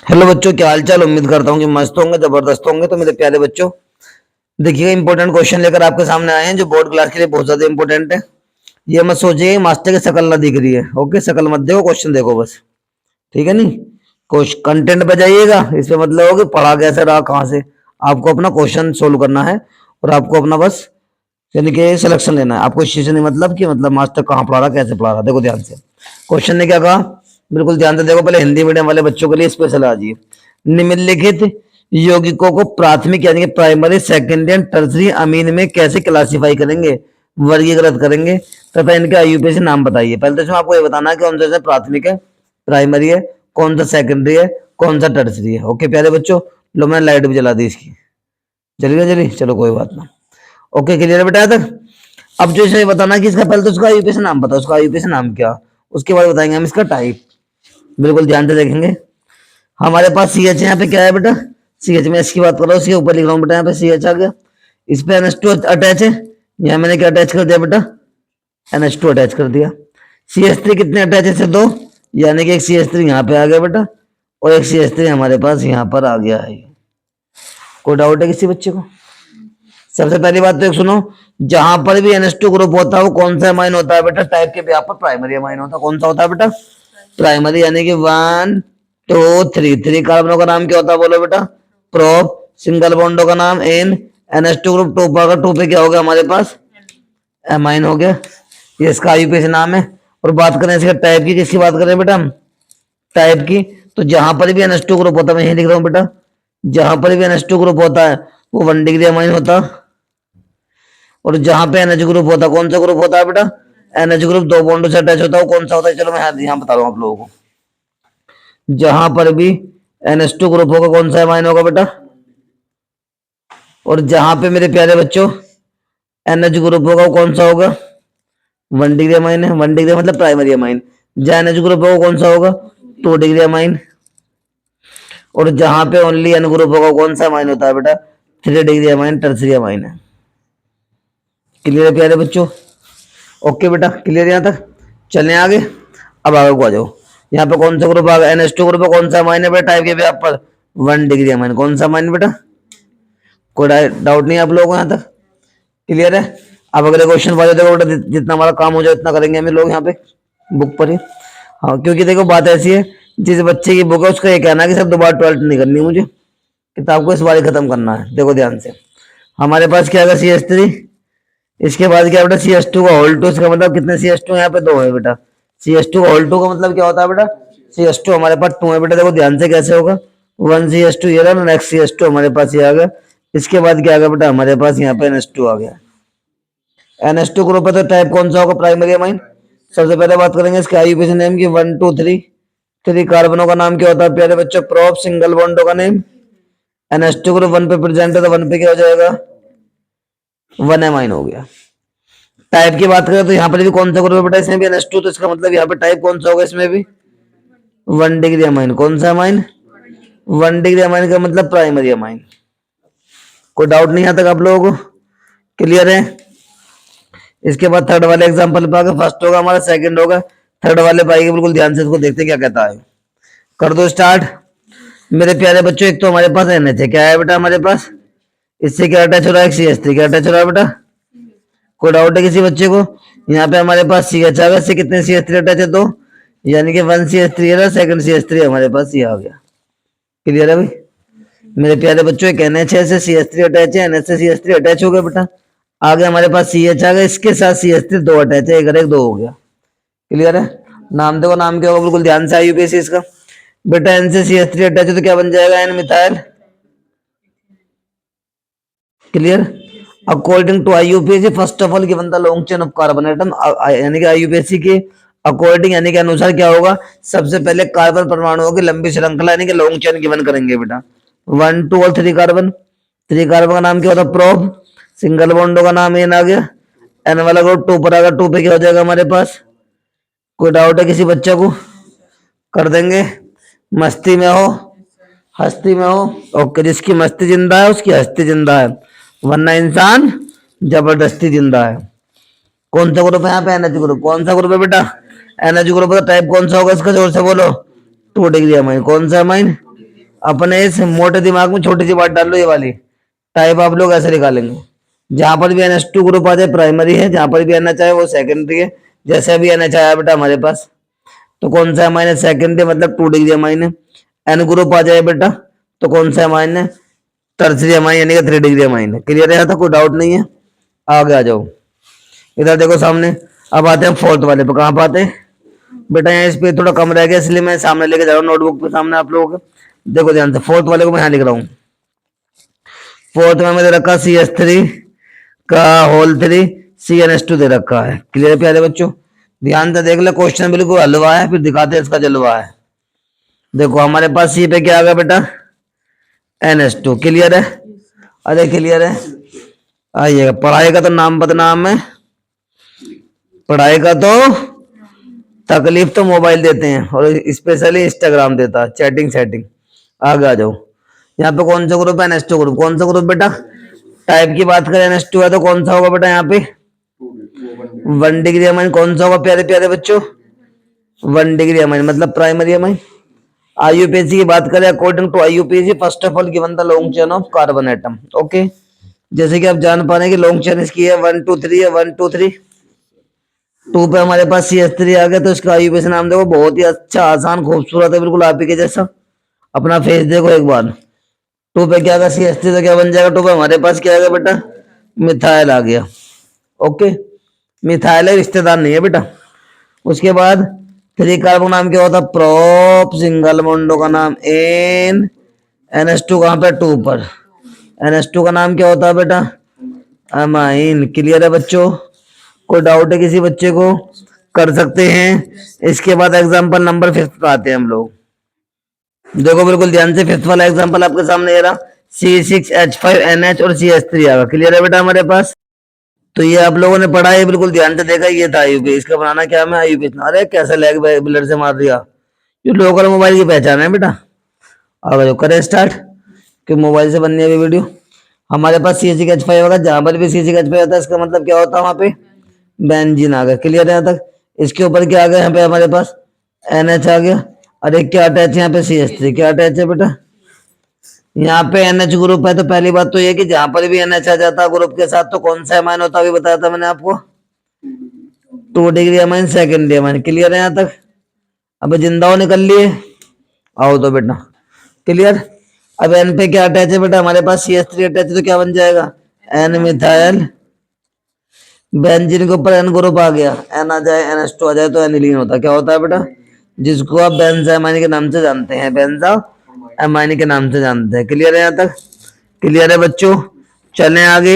Hello बच्चों, क्या हाल चाल। उम्मीद करता हूँ कि मस्त होंगे, जबरदस्त होंगे। तो मेरे प्यारे बच्चों, देखिएगा, इंपॉर्टेंट क्वेश्चन लेकर आपके सामने आए हैं जो बोर्ड क्लास के लिए बहुत ज्यादा इंपॉर्टेंट है। ये मत सोचिए मास्टर की शकल ना दिख रही है। ओके, शकल मत देखो, क्वेश्चन देखो बस। ठीक है नहीं? कुछ कंटेंट पे जाइएगा, इसमें मतलब हो कि पढ़ा कैसे रहा, कहाँ से। आपको अपना क्वेश्चन सोल्व करना है और आपको अपना बस यानी कि सिलेक्शन लेना है। आपको इस चीज से नहीं मतलब कि मतलब मास्टर कहाँ पढ़ा रहा, कैसे पढ़ा रहा। देखो ध्यान से, क्वेश्चन ने क्या कहा, बिल्कुल ध्यान से देखो। पहले हिंदी मीडियम वाले बच्चों के लिए स्पेशल आ जाइए। निम्नलिखित यौगिकों को प्राथमिक यानी कि प्राइमरी, सेकेंडरी एंड टर्सरी अमीन में कैसे क्लासिफाई करेंगे, वर्गीकृत करेंगे तथा इनके आईयूपीएसी नाम बताइए। पहले तो इसमें आपको ये बताना है कि कौन सा प्राथमिक है, प्राइमरी है, कौन सा सेकेंडरी है, कौन सा टर्सरी है। ओके प्यारे बच्चों, लो मैंने लाइट भी जला दी इसकी। चलिए चलिए, चलो कोई बात ना। ओके, क्लियर है बेटा यहाँ तक? अब जो इसे बताना कि इसका पहले तो उसका आईयूपीएसी नाम बताओ, उसका आईयूपीएसी नाम क्या, उसके बाद बताएंगे हम इसका टाइप। बिल्कुल ध्यान से देखेंगे। हमारे पास सी एच यहाँ पे क्या है बेटा, सी एच में इसकी बात कर रहा हूँ, उसके ऊपर लिख रहा हूँ बेटा, यहाँ पे सी एच आ गया। इस पे NH2 अटैच है, यहाँ मैंने क्या अटैच कर दिया बेटा, NH2 अटैच कर दिया। CH3 कितने अटैच है, दो, यानी कि एक CH3 यहाँ पे आ गया बेटा और एक CH3 हमारे पास यहाँ पर आ गया है। कोई डाउट है किसी बच्चे को? सबसे पहली बात तो एक सुनो, जहां पर भी NH2 ग्रुप होता है वो कौन सा अमाइन होता है बेटा, टाइप के यहाँ पर प्राइमरी अमाइन होता है। कौन सा होता है बेटा, प्राइमरी, यानी कि 1 2 3 3 कार्बनों का नाम क्या होता है बोलो बेटा, प्रोप। सिंगल बॉन्डों का नाम एन। NH2 ग्रुप टू पर, टू पे क्या हो गया हमारे पास, एमाइन हो गया। ये इसका आईयूपीएसी नाम है। और बात करें इसके टाइप की, किसकी बात करें बेटा हम, टाइप की, तो जहां पर भी NH2 ग्रुप होता है, मैं यही लिख रहा हूँ बेटा, जहां पर भी NH2 ग्रुप होता है वो 1 डिग्री अमाइन होता है। और जहां पे NH ग्रुप होता है, कौन सा ग्रुप होता है बेटा, NH ग्रुप दो बॉन्डों से अटैच होता है, वो कौन सा होता है, चलो मैं यहाँ बता रहा हूँ आप लोगों को। जहां पर भी NH2 ग्रुप होगा कौन सा अमाइन होगा बेटा, और जहां पे मेरे प्यारे बच्चों NH ग्रुप होगा वो कौन सा होगा, 1 डिग्री अमाइन है। 1 डिग्री मतलब प्राइमरी अमाइन। जहां NH ग्रुप होगा कौन सा होगा, 2 डिग्री अमाइन। और जहां पे ओनली N ग्रुप होगा कौन सा अमाइन होता है बेटा, 3 डिग्री अमाइन, टर्सरी अमाइन है। क्लियर है प्यारे बच्चों? ओके बेटा, क्लियर यहाँ तक? चलें आगे। अब आगे को आ जाओ। यहाँ पे कौन सा ग्रुप आ गया, NH2 ग्रुप कौन सा अमाइन है बेटा, टाइप के यहाँ पर 1 डिग्री अमाइन। कौन सा अमाइन बेटा, कोई डाउट नहीं आप लोगों को यहाँ तक? क्लियर है? अब अगले क्वेश्चन पर देखो बेटा, जितना हमारा काम हो जाए इतना करेंगे हम लोग यहाँ पे बुक पर ही। हाँ, क्योंकि देखो बात ऐसी है, जिस बच्चे की बुक है उसका ये कहना है कि सब दोबारा 12th नहीं करनी मुझे, किताब को इस बार ही खत्म करना है। देखो ध्यान से, हमारे पास क्या है, CH3, इसके बाद क्या बेटा, CH2 का होल टू। इसका मतलब कितने CH2 यहाँ पे, दो है बेटा। CH2 का होल टू का मतलब क्या होता है बेटा, CH2 हमारे पास 2 है बेटा। देखो ध्यान से कैसे होगा, 1 CH2 ये रहा, नेक्स्ट CH2 हमारे पास ये आ गया। इसके बाद क्या आ गया बेटा, हमारे पास यहाँ पे NH2 आ गया। NH2 ग्रुप है तो टाइप कौन सा होगा, प्राइमरी अमाइन। सबसे पहले बात करेंगे इसके आईयूपीएसी नेम की, 1 2 3। 3 कार्बनों का नाम क्या होता है प्यारे बच्चों, प्रोप। सिंगल बॉन्डों का नेम, NH2 ग्रुप 1 पे प्रेजेंट है तो 1 पे क्या हो जाएगा, 1 अमाइन हो गया। टाइप की बात करें तो यहाँ पर भी कौन सा ग्रुप है बेटा, इसमें भी NH2, तो इसका मतलब यहाँ पे टाइप कौन सा होगा, इसमें भी 1 डिग्री अमाइन। कौन सा अमाइन, 1 डिग्री अमाइन का मतलब प्राइमरी अमाइन। कोई डाउट नहीं यहाँ तक आप लोगों को? क्लियर है? इसके बाद थर्ड वाले एग्जाम्पल पे आगे, फर्स्ट होगा हमारा, सेकंड होगा, थर्ड वाले पे आएगा। बिल्कुल ध्यान से इसको देखते हैं क्या कहता है। कर दो स्टार्ट मेरे प्यारे बच्चों। एक तो हमारे पास NH है, क्या है बेटा हमारे पास, इससे क्या अटैच हो रहा है, CH3 क्या अटैच हो रहा है बेटा। कोई डाउट है किसी बच्चे को? यहाँ पे हमारे पास CH आ गया, इससे कितने CH3 अटैच है, दो, यानी कि 1 CH3 है, सेकंड CH3 हमारे पास ये आ गया। क्लियर है भाई मेरे प्यारे बच्चों? एक NH है, CH3 अटैच है, NH से CH3 अटैच हो गया बेटा। आगे हमारे पास CH आ गया, इसके साथ CH3 दो अटैच है, एक और एक दो हो गया। क्लियर है? नाम देखो, नाम क्या होगा, बिल्कुल ध्यान से आईयूपीएसी इसका। बेटा N से CH3 अटैच है तो क्या बन जाएगा, N methyl. Clear? According to IUPAC first of all given the long chain of carbon atom, यानी कि आईयूपीएसी के अकॉर्डिंग यानी कि अनुसार क्या होगा, सबसे पहले कार्बन परमाणुओं की लंबी श्रृंखला यानी कि लॉन्ग चेन गिवन करेंगे बेटा। 1 2 और 3 कार्बन। 3 कार्बन का नाम क्या होता है, प्रोप। सिंगल बॉन्डों का नाम एन आ गया। एन वाला ग्रुप 2 पर आएगा, 2 पे क्या हो जाएगा हमारे पास। कोई डाउट है किसी बच्चे को? कर देंगे। मस्ती में हो, हस्ती में हो। ओके, जिसकी मस्ती जिंदा है उसकी हस्ती जिंदा है, वरना इंसान जबरदस्ती जिंदा है। कौन सा ग्रुप है यहाँ पे, एनएच ग्रुप। कौन सा ग्रुप है बेटा, एनएच ग्रुप का टाइप कौन सा होगा इसका, जोर से बोलो। 2 डिग्री अमाइन। कौन सा अमाइन, अपने इस मोटे दिमाग में छोटी सी बात डाल लो, ये वाली टाइप आप लोग ऐसे निकालेंगे। जहां पर भी NH2 ग्रुप आ जाए प्राइमरी है, जहां पर भी NH आए वो सेकेंडरी है। जैसे अभी NH आया बेटा हमारे पास, तो कौन सा अमाइन है? सेकेंडरी, मतलब 2 डिग्री अमाइन है। N ग्रुप आ जाए बेटा तो कौन सा अमाइन है? टर्सरी अमाइन, यानी कि 3 डिग्री अमाइन है। क्लियर है? यहाँ तक कोई डाउट नहीं है? आगे आ जाओ, इधर देखो सामने। अब आते हैं फोर्थ वाले पे। कहाँ पे आते हैं बेटा? यहाँ इस पे थोड़ा कम रह गया, इसलिए मैं सामने लेके जा रहा हूँ नोटबुक पे सामने आप लोगों के। देखो ध्यान से, फोर्थ वाले को मैं यहाँ लिख रहा हूँ। फोर्थ में मैंने रखा CH3 का होल 3 CNH2 दे रखा है। क्लियर है प्यारे बच्चों? ध्यान से देख ले, क्वेश्चन बिल्कुल हलवा है, फिर दिखाते हैं इसका जलवा है। देखो हमारे पास सी पे क्या आ गया बेटा? NH2। क्लियर है? अरे क्लियर है? आइएगा, पढ़ाई का तो नाम बदनाम है, पढ़ाई का तो तकलीफ तो मोबाइल देते हैं, और स्पेशली इंस्टाग्राम देता है चैटिंग सेटिंग। आगे आ जाओ। यहाँ पे कौन सा ग्रुप है? NH2 group. कौन सा ग्रुप बेटा? टाइप की बात करें NH2 है तो कौन सा होगा बेटा? यहाँ पे 1 डिग्री अमाइन। कौन सा होगा प्यारे प्यारे बच्चों? 1 डिग्री अमाइन, मतलब प्राइमरी अमाइन। IUPAC की बात करें, according to IUPAC first of all given the long chain of carbon atom. Okay, जैसे कि आप जान पा रहे हैं कि लॉन्ग चेन इसकी है 1 2 3 है, 1 2 3। 2 पे हमारे पास CH3 आ गया, तो इसका IUPAC नाम देखो, बहुत ही अच्छा, आसान, खूबसूरत है, बिल्कुल आप ही के जैसा। अपना फेस देखो एक बार। 2 पे क्या आ गया? CH3, तो क्या बन जाएगा? 2 पे हमारे पास क्या आ गया बेटा? मिथाइल आ गया। ओके, मिथाइल है, रिश्तेदार नहीं है बेटा। उसके बाद 3 कार्बन नाम क्या होता? प्रोप। सिंगल बॉन्डो का नाम एन। NH2 कहाँ पे? 2 पर। NH2 का नाम क्या होता है बेटा? अमाइन। क्लियर है बच्चों? कोई डाउट है किसी बच्चे को? कर सकते हैं। इसके बाद एग्जांपल नंबर 5 पे आते हैं हम लोग। देखो बिल्कुल ध्यान से, 5th वाला एग्जांपल आपके सामने ये रहा। C6H5NH और CH3 आएगा। क्लियर है बेटा हमारे पास? तो ये आप लोगों ने पढ़ा है, बिल्कुल ध्यान से देखा, ये था IUP। इसका बनाना क्या है? IUP। अरे कैसा लैग ब्लर से मार दिया, ये लोकल मोबाइल की पहचान है बेटा। अब जो करें स्टार्ट, कि मोबाइल से बननी है अभी वीडियो। हमारे पास CH5 होगा, जहां पर भी CH5 होता है इसका मतलब क्या होता है? वहां पे बेंजीन आ गया। क्लियर है यहाँ तक? इसके ऊपर क्या आ गया? यहाँ पे हमारे पास NH आ गया। अरे क्या अटैच है यहाँ पे? CH3। क्या अटैच है बेटा? यहाँ पे NH ग्रुप है, तो पहली बात तो ये कि जहां पर भी NH आ जाता है ग्रुप के साथ, तो कौन सा अमाइन होता है? अभी बताया था मैंने आपको, 2 degree amine, secondary amine. Clear है यहाँ तक? अब जिंदा हो निकल लिए, आओ तो बेटा। क्लियर? अब N पे क्या अटैच है बेटा? हमारे पास CH3 अटैच है, तो क्या बन जाएगा? N methyl. बेंजीन के ऊपर N ग्रुप आ गया, N आ जाए, NH2 आ जाए तो एनिलीन होता है। क्या होता है बेटा? जिसको आप बेंजामाइन के नाम से जानते हैं, बेंजा अमाइन के नाम से जानते हैं। क्लियर है यहाँ तक? क्लियर है बच्चों? चलें आगे।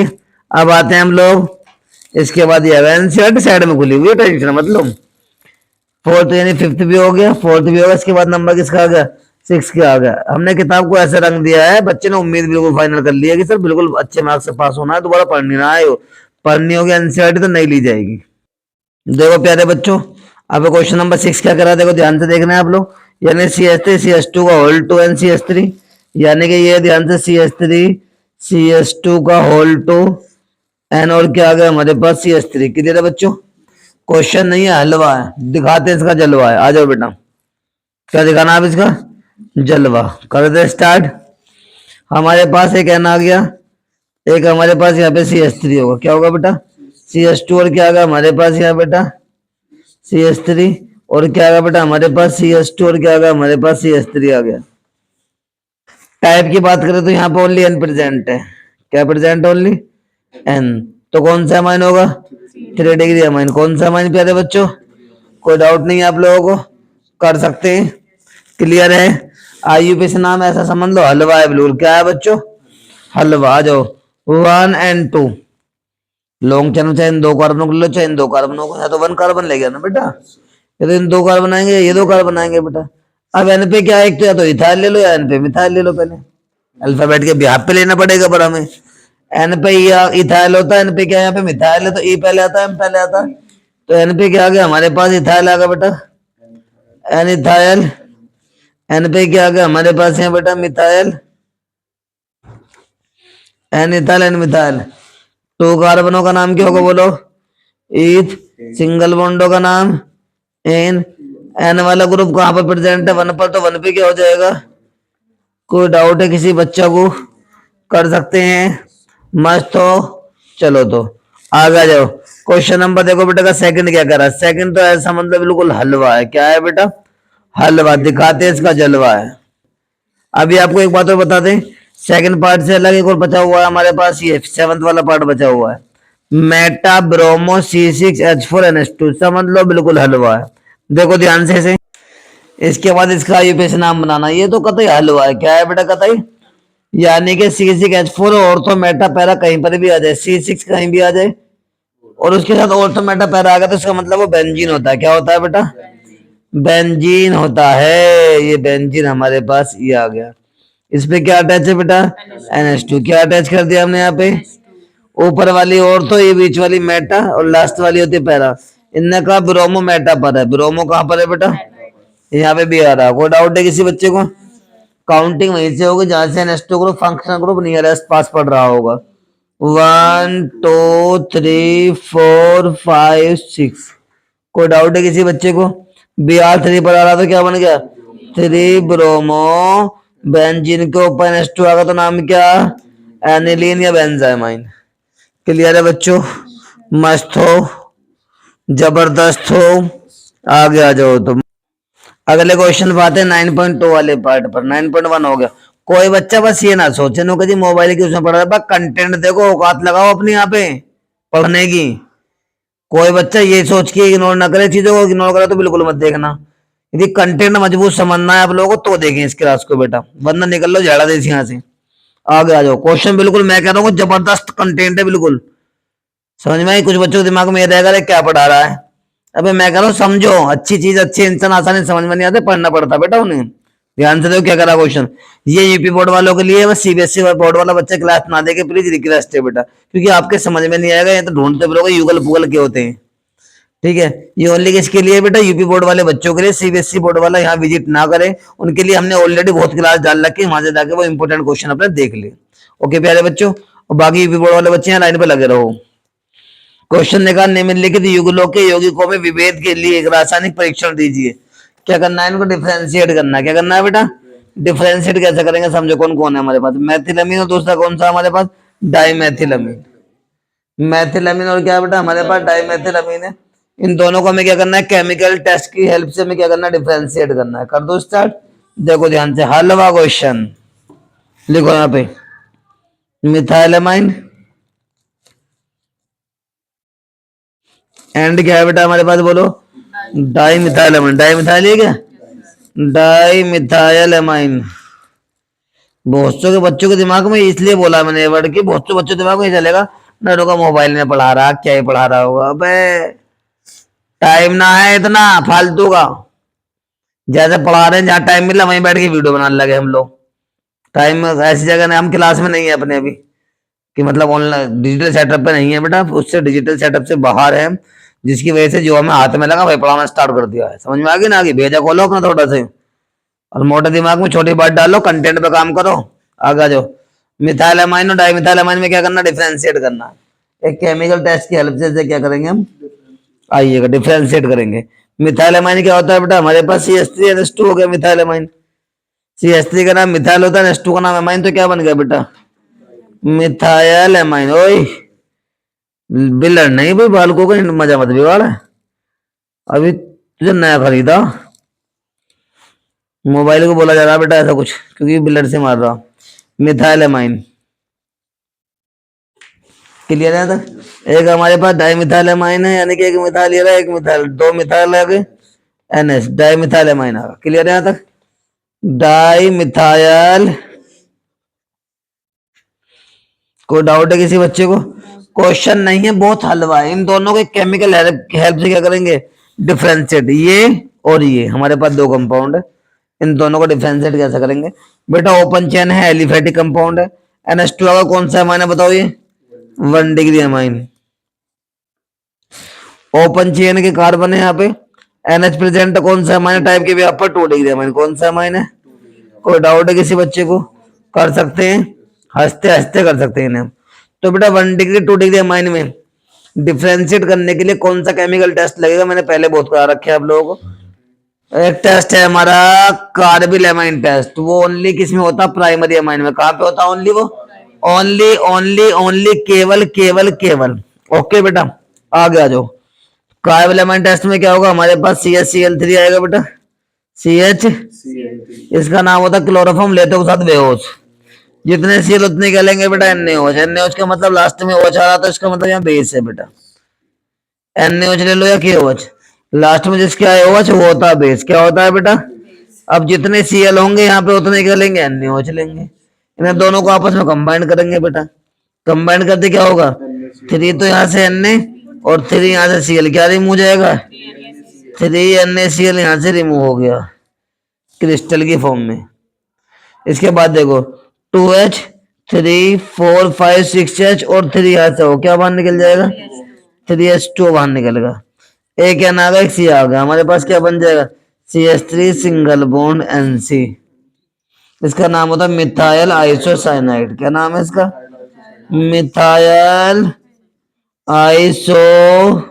अब आते हैं हम लोग, इसके बाद ये NCERT साइड में खुली हुई है, टेंशन मत लो। फोर्थ यानी 5th भी हो गया, 4th भी होगा। इसके बाद नंबर किसका आ गया? 6 का आ गया। हमने किताब को ऐसे रंग दिया है, बच्चे ने उम्मीद बिल्कुल फाइनल कर ली है कि सर बिल्कुल अच्छे मार्क्स से पास होना है, दोबारा पढ़नी ना आए हो। पढ़नी होगी NCERT तो नहीं ली जाएगी। देखो प्यारे बच्चों, अब क्वेश्चन नंबर 6 क्या करा? देखो ध्यान से देखना है आप लोग। यानी CH3 CH2 का होल 2 एन CH3, यानी कि ये ध्यान से CH3 CH2 का होल 2 एन, और क्या आ गया हमारे पास? CH3। क्लियर है बच्चों? क्वेश्चन नहीं है, हलवा है, दिखाते हैं इसका जलवा है। आ जाओ बेटा, क्या दिखाना है अब इसका? जलवा। कर दे स्टार्ट। हमारे पास एक एन आ गया, एक हमारे पास यहाँ पे CH3 होगा। क्या होगा बेटा? CH2, और क्या आ गया हमारे पास यहाँ बेटा? CH3, और क्या आ गया बेटा हमारे पास? CH2, और क्या आ गया हमारे पास? CH3 आ गया। टाइप की बात करें तो यहाँ पे ओनली N प्रेजेंट है। क्या प्रेजेंट? Only N। तो कौन सा अमाइन होगा? 3 डिग्री अमाइन। कौन सा अमाइन प्यारे बच्चों? कोई डाउट नहीं है आप लोगों को? कर सकते हैं। क्लियर है? IUPAC से नाम ऐसा समझ लो, हलवा है बिल्कुल। क्या है बच्चों? हलवा। आ जाओ, 1 and 2 लॉन्ग चैन, चाहे इन 2 कार्बनों को लो, चाहे इन 2 कार्बनों को। या तो 1 कार्बन ले गया ना बेटा, ये तो इन 2 कार्बन आएंगे, ये 2 कार्बन आएंगे बेटा। अब N पे क्या है? एक तो या तो इथाइल ले लो, या N पे मिथाइल ले लो। पहले अल्फाबेट के बिहार पे लेना पड़ेगा, पर हमें N पे इथाइल होता है, N पे क्या है? यहाँ पे मिथाइल है, तो E पहले आता है, M पहले आता है। तो N पे क्या आ गया हमारे पास? इथाइल आ गया बेटा, N इथाइल। N पे क्या आ गया हमारे पास? है बेटा methyl, N ethyl, N methyl. 2 कार्बनों का नाम क्या होगा बोलो? ईथ। सिंगल बॉन्डों का नाम एन। एन वाला ग्रुप कहाँ पर प्रेजेंट है? 1 पर, तो 1 पे क्या हो जाएगा? कोई डाउट है किसी बच्चा को? कर सकते हैं? मस्त हो। चलो तो आगे आ जाओ। क्वेश्चन नंबर देखो बेटा का सेकंड क्या कर रहा है। सेकंड तो ऐसा मतलब बिल्कुल हलवा है। क्या है बेटा? हलवा। दिखाते हैं इसका जलवा है। अभी आपको एक बात और बता दें, सेकंड पार्ट से अलग एक और बचा हुआ है हमारे पास, ये सेवंथ वाला पार्ट बचा हुआ है। मेटा ब्रोमो C6H4NH2 समझ लो बिल्कुल हलवा है। देखो ध्यान से इसे। इसके बाद इसका आईयूपीएसी नाम बनाना। ये तो कतई हलवा है। क्या है बेटा? कतई। यानी कि C6H4 और तो मेटा पैरा कहीं पर भी आ जाए, C6 कहीं भी आ जाए और उसके साथ और तो मेटा पैरा आ गया तो इसका मतलब वो बेंजीन होता है। क्या होता है बेटा? बेंजीन होता है। ये बेंजीन हमारे पास ये आ गया। इस पे क्या अटैच है बेटा? NH2। क्या अटैच कर दिया हमने यहाँ पे? ऊपर वाली और तो ये बीच वाली मेटा और लास्ट वाली होती है पैरा। इनने कहा ब्रोमो मेटा पर है। ब्रोमो कहाँ पर है बेटा? यहाँ पे भी आ रहा है। कोई डाउट है किसी बच्चे को? काउंटिंग वहीं से होगी जहां से NH2 group functional group nearest पास पड़ रहा होगा। 1 2 3 4 5 6। कोई डाउट है किसी बच्चे को? Br3 पर आ रहा तो क्या बन गया? 3 ब्रोमो। बेंजीन के ऊपर NH2 आ गया तो नाम क्या? एनिलीन या बेंजाइमाइन। क्लियर है बच्चों? मस्त हो, जबरदस्त हो। आगे आ जाओ तुम। अगले क्वेश्चन पे आते हैं 9.2 वाले पार्ट पर। 9.1 हो गया। कोई बच्चा बस ये ना सोचे नो कि जी मोबाइल की उसमें पढ़ रहा है। बस कंटेंट देखो, औकात लगाओ अपनी यहाँ पे पढ़ने की। कोई बच्चा ये सोच के इग्नोर ना करे चीजों को। इग्नोर करे तो बिल्कुल मत देखना। यदि कंटेंट मजबूत समझना है आप लोगों को तो देखें इस क्लास को बेटा, वरना निकल लो झाड़ा देसी यहाँ से। आगे आ जाओ। क्वेश्चन बिल्कुल मैं कह रहा हूँ जबरदस्त कंटेंट है बिल्कुल। समझ में आई? कुछ बच्चों के दिमाग में ये रहेगा क्या पढ़ा रहा है। अबे मैं कह रहा हूँ समझो, अच्छी चीज अच्छे इंसान आसानी से समझ में नहीं आते, पढ़ना पड़ता बेटा उन्हें। ध्यान से देखो क्या करा क्वेश्चन। ये यूपी बोर्ड वालों के लिए, बस सीबीएसई बोर्ड वाला बच्चा क्लास ना देके प्लीज रिक्वेस्ट है बेटा, क्योंकि आपके समझ में नहीं आएगा। ये तो ढूंढते फिरोगे युगल पुगल के होते हैं। ठीक है, ये ओनली किसके लिए बेटा? यूपी बोर्ड वाले बच्चों के लिए। सीबीएसई बोर्ड वाला यहाँ विजिट ना करें, उनके लिए हमने ऑलरेडी बहुत क्लास डाल रखी है, वहां से जाके वो इंपोर्टेंट क्वेश्चन अपने देख ले। ओके प्यारे बच्चों, और बाकी यूपी बोर्ड वाले बच्चे यहाँ लाइन पे लगे रहो। क्वेश्चन देखा, निम्नलिखित युगलों के यौगिकों में विभेद के लिए एक रासायनिक परीक्षण दीजिए। क्या करना है इनको? डिफरेंशिएट करना है। क्या करना है बेटा? डिफरेंशिएट कैसे करेंगे समझो। कौन कौन है हमारे पास? मैथिलमीन और दूसरा कौन सा हमारे पास? डाइमेथिलमीन। मैथिलमीन और क्या है बेटा हमारे पास? डाइमेथिलमीन है। इन दोनों को हमें क्या करना है? केमिकल टेस्ट की हेल्प से हमें क्या करना है? डिफरेंशिएट करना है। कर दो स्टार्ट। देखो ध्यान से, हलवा क्वेश्चन लिखो यहाँ पे। मिथाइलमाइन एंड क्या है बेटा हमारे पास? बोलो। डाइमिथाइलमाइन। डाइमिथाइल है क्या? डाइमिथाइलमाइन। बहुत से बच्चों के दिमाग में इसलिए बोला मैंने ये वर्ड की, बहुत से बच्चों के दिमाग में ये चलेगा नरो का मोबाइल में पढ़ा रहा, क्या ही पढ़ा रहा होगा। अबे टाइम ना है इतना फालतू का। जैसे पढ़ा रहे हैं, जहाँ टाइम मिला वहीं बैठ के वीडियो बनाने लगे हम लोग। टाइम ऐसी जगह नहीं, हम क्लास में नहीं है अपने अभी, कि मतलब ऑनलाइन डिजिटल सेटअप पे नहीं है बेटा, उससे डिजिटल सेटअप से बाहर है, जिसकी वजह से जो हमें हाथ में लगा वही पढ़ाना स्टार्ट कर दिया है। समझ में आ गई ना? आगे भेजा खोलो अपना थोड़ा से, और मोटे दिमाग में छोटी बात डालो, कंटेंट पे काम करो। आगे आ जाओ। मिथाइलमाइन और डाइमिथाइलमाइन में क्या करना? डिफरेंशिएट करना। एक केमिकल टेस्ट की हेल्प से क्या करेंगे हम? आइएगा डिफरेंशिएट करेंगे। मिथाइलमाइन क्या होता है बेटा हमारे पास? CH3NH2 हो गया मिथाइलमाइन। CH3 का नाम मिथाइल होता है, NH2 का नाम एमाइन, तो क्या बन गया बेटा? Methyl amine. ओए बिलर नहीं भाई, बालकों का मजा मत बिगाड़। अभी तुझे नया खरीदा, मोबाइल को बोला जा रहा बेटा ऐसा कुछ, क्योंकि बिलर से मार रहा। मिथाइल एमाइन क्लियर है तक? एक हमारे पास डाई मिथाइल एमाइन है, यानी कि एक मिथाइल ये रहा, एक मिथाइल, दो मिथाइल है, NH डाई मिथाइल एमाइन आ। क्लियर है यहाँ तक? Di methyl. कोई डाउट है किसी बच्चे को? क्वेश्चन नहीं है, बहुत हलवा है। इन दोनों के केमिकल हेल्प से क्या करेंगे? डिफरेंशिएट। ये और ये हमारे पास दो कंपाउंड है, इन दोनों को डिफरेंशिएट कैसे करेंगे बेटा? ओपन चेन है, एलिफेटिक कंपाउंड है। NH2 का कौन सा अमाइन है बताओ? ये 1 डिग्री अमाइन। ओपन चेन के कार्बन है यहाँ पे। NH प्रेजेंट कौन सा अमाइन टाइप के? यहाँ पर 2 डिग्री अमाइन। कौन सा अमाइन है? कोई डाउट है किसी बच्चे को? कर सकते हैं, हंसते हंसते कर सकते हैं इन्हें। तो बेटा 1 डिग्री 2 डिग्री अमाइन में डिफ्रेंशिएट करने के लिए कौन सा केमिकल टेस्ट लगेगा? मैंने पहले बहुत करा रखे हैं आप लोगों को। एक टेस्ट है हमारा कार्बिल एमाइन टेस्ट, वो ओनली किस में होता? प्राइमरी एमाइन में। कहां पे होता ओनली? वो ओनली ओनली ओनली केवल केवल केवल। ओके बेटा, आगे आ जाओ। कार्बिल एमाइन टेस्ट में क्या होगा हमारे पास? CH Cl3 आएगा बेटा, CH, इसका नाम होता क्लोरोफॉर्म, लेते हो साथ बेहोश। जितने सीएल उतने क्या लेंगे बेटा? NaOH। NaOH का मतलब लास्ट में OH आ रहा, तो इसका मतलब यहाँ बेस है बेटा। NaOH ले लो या KOH, लास्ट में जिसके आए OH वो होता है बेस। क्या होता है बेटा? अब जितने Cl होंगे यहाँ पे उतने क्या लेंगे? NaOH लेंगे। इन्हें दोनों को आपस में कंबाइन करेंगे बेटा। कंबाइन करते क्या होगा? 3 तो यहाँ से Na और 3 यहाँ से Cl, क्या रिमूव हो जाएगा? 3 NaCl यहाँ से रिमूव हो गया क्रिस्टल की फॉर्म में। इसके बाद देखो 2H, 3, 4, 5, 6H और 3 यहाँ से हो, क्या बाहर निकल जाएगा? 3H2 बाहर निकलेगा। एक एन आ गया, एक सी आ गया, हमारे पास क्या बन जाएगा? CH3 single bond NC। इसका नाम होता है मिथाइल आइसोसाइनाइड। क्या नाम है इसका? मिथाइल आइसोसाइनाइड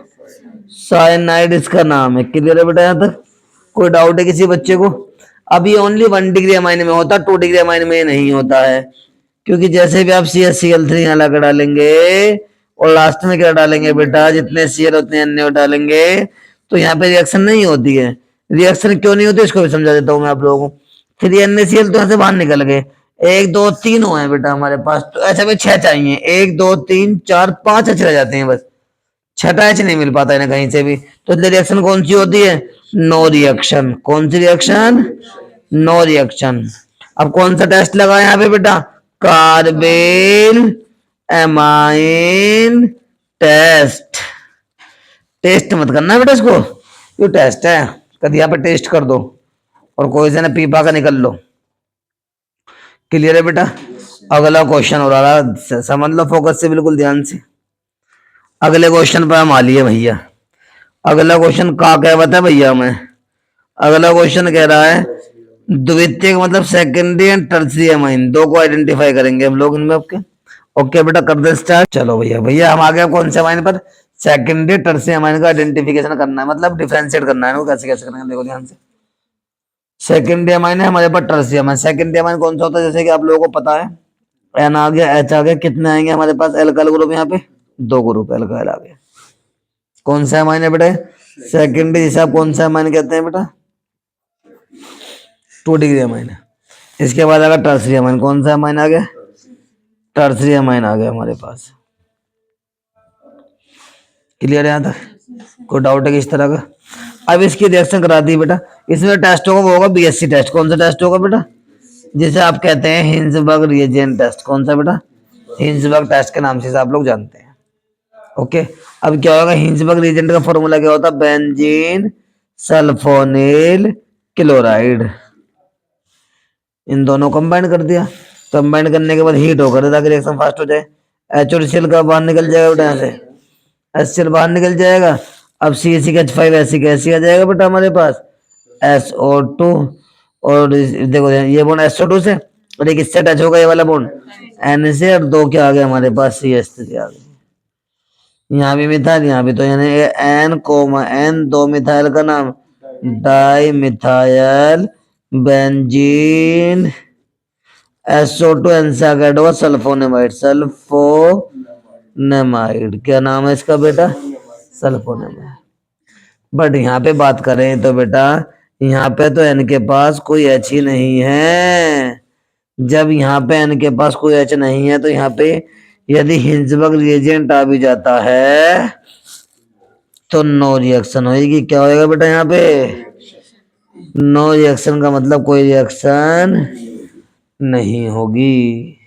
इसका नाम है। क्लियर है बेटा यहाँ तक? कोई डाउट है किसी बच्चे को? अब ये ओनली 1 डिग्री अमाइन में होता है, 2 डिग्री अमाइन में नहीं होता है, क्योंकि जैसे भी आप CH Cl3 यहाँ लगा डालेंगे और लास्ट में क्या डालेंगे बेटा? जितने Cl उतने NaO डालेंगे, तो यहाँ पे रिएक्शन नहीं होती है। रिएक्शन क्यों नहीं होती इसको भी समझा देता हूँ मैं आप लोगों को। 3 NaCl तो यहाँ से बाहर निकल गए, 1 2 3 हो है बेटा हमारे पास, तो ऐसे में 6 चाहिए। 1 2 3 4 5 अच्छे रह जाते हैं बस, छठा एच नहीं मिल पाता है ना कहीं से भी। तो रिएक्शन कौन सी होती है? No reaction. कौन सी रिएक्शन? No reaction. अब कौन सा टेस्ट लगा यहाँ पे बेटा? Carbyl amine test. टेस्ट मत करना बेटा इसको, ये टेस्ट है, कभी यहाँ पे टेस्ट कर दो और कोई से ना पीपा का निकल लो। क्लियर है बेटा? अगला क्वेश्चन हो रहा है, समझ लो फोकस से, बिल्कुल ध्यान से। अगले क्वेश्चन पर हम आ लिए भैया। अगला क्वेश्चन का क्या बता भैया हमें? अगला क्वेश्चन कह रहा है द्वितीयक मतलब सेकेंडरी एंड टर्सरी अमाइन, दो को आइडेंटिफाई करेंगे हम लोग इनमें। ओके ओके बेटा, कर दे स्टार्ट। चलो भैया भैया हम आ गए कौन से अमाइन पर? सेकेंडरी टर्सरी अमाइन का आइडेंटिफिकेशन करना है, मतलब डिफरेंशिएट करना है इनको, कैसे कैसे करेंगे देखो ध्यान से। सेकेंडरी अमाइन है हमारे पास, टर्सरी अमाइन। सेकेंडरी अमाइन कौन सा होता है? जैसे कि आप लोगों को पता है, एन आ गया, एच आ गया, कितने आएंगे हमारे पास? एल्काइल ग्रुप यहाँ पे 2 ग्रुप एल्काइल आ गए। कौन सा अमाइन है बेटा? सेकेंडरी, जिसे आप कौन सा अमाइन कहते हैं बेटा? 2 डिग्री अमाइन है। इसके बाद आएगा टर्सरी अमाइन। कौन सा अमाइन आ गया? टर्सरी अमाइन आ गया हमारे पास। क्लियर है यहाँ तक? कोई डाउट है कि इस तरह का? अब इसकी रिएक्शन करा दी बेटा। इसमें टेस्ट होगा, वो होगा BSc टेस्ट। कौन सा टेस्ट होगा बेटा? जिसे आप कहते हैं हिंजबर्ग रिएजेंट टेस्ट। कौन सा बेटा? हिंजबर्ग टेस्ट के नाम से आप लोग जानते हैं। ओके, अब क्या होगा? हिंजबर्ग रिएजेंट का फॉर्मूला क्या होता है? Benzene sulphonyl chloride. इन दोनों कंबाइन कर दिया, कंबाइन करने के बाद हीट होकर ताकि रिएक्शन फास्ट हो जाए। HCl का बाहर निकल जाएगा बेटा, यहाँ से HCl बाहर निकल जाएगा। अब CH5 ऐसी आ जाएगा बेटा हमारे पास, SO2। और देखो ये बॉन्ड SO2 से, और एक इससे टच होगा ये वाला बॉन्ड N से, और 2 क्या आ गया हमारे पास? CH3 आ गया। यहाँ भी मिथाइल, यहाँ भी, तो यानी N, 2 मिथाइल का नाम di methyl benzene. SO2 N से आगे ऐड होगा सल्फोनेमाइड। सल्फोनेमाइड क्या नाम है इसका बेटा? सल्फोनेमाइड। बट यहाँ पे बात करें तो बेटा यहाँ पे तो N के पास कोई H ही नहीं है। जब यहाँ पे N के पास कोई H नहीं है, तो यहाँ पे यदि हिंजबर्ग रिएजेंट आ भी जाता है तो नो रिएक्शन होगी। क्या होएगा बेटा यहाँ पे? नो रिएक्शन का मतलब कोई रिएक्शन नहीं होगी।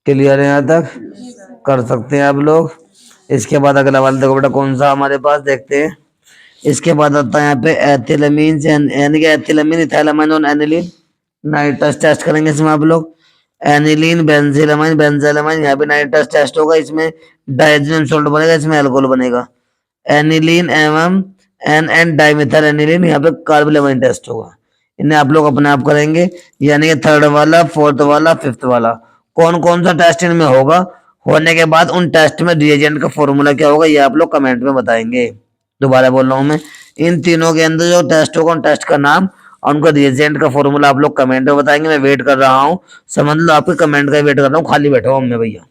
क्लियर है यहाँ तक? कर सकते हैं आप लोग। इसके बाद अगला वाला देखो बेटा, कौन सा हमारे पास देखते हैं। इसके बाद आता है यहाँ पे एथिलमीन से, यानी कि एथिलमीन, इथाइलमाइन और एनिलीन। नाइट्रस टेस्ट करेंगे इसमें आप लोग। एनिलीन, बेंजीलमाइन, बेंजाइलमाइन, यहाँ पे नाइट्रस टेस्ट होगा। इसमें डाइजीन सॉल्ट बनेगा, इसमें अल्कोहल बनेगा। एनिलीन एवं एन डाइमिथाइल एनिलीन, यहाँ पे कार्बिलमाइन टेस्ट होगा। इन्हें आप लोग अपने आप करेंगे, यानी कि 3rd वाला, 4th वाला, 5th वाला। कौन कौन सा टेस्ट इनमें होगा, होने के बाद उन टेस्ट में रिएजेंट का फॉर्मूला क्या होगा, ये आप लोग कमेंट में बताएंगे। दोबारा बोल रहा हूं मैं, इन तीनों के अंदर जो टेस्ट होगा उन टेस्ट का नाम और उनका रिएजेंट का फॉर्मूला आप लोग कमेंट में बताएंगे। मैं वेट कर रहा हूँ, समझ लो आपके कमेंट का वेट कर रहा हूँ, खाली बैठा हूँ मैं भैया।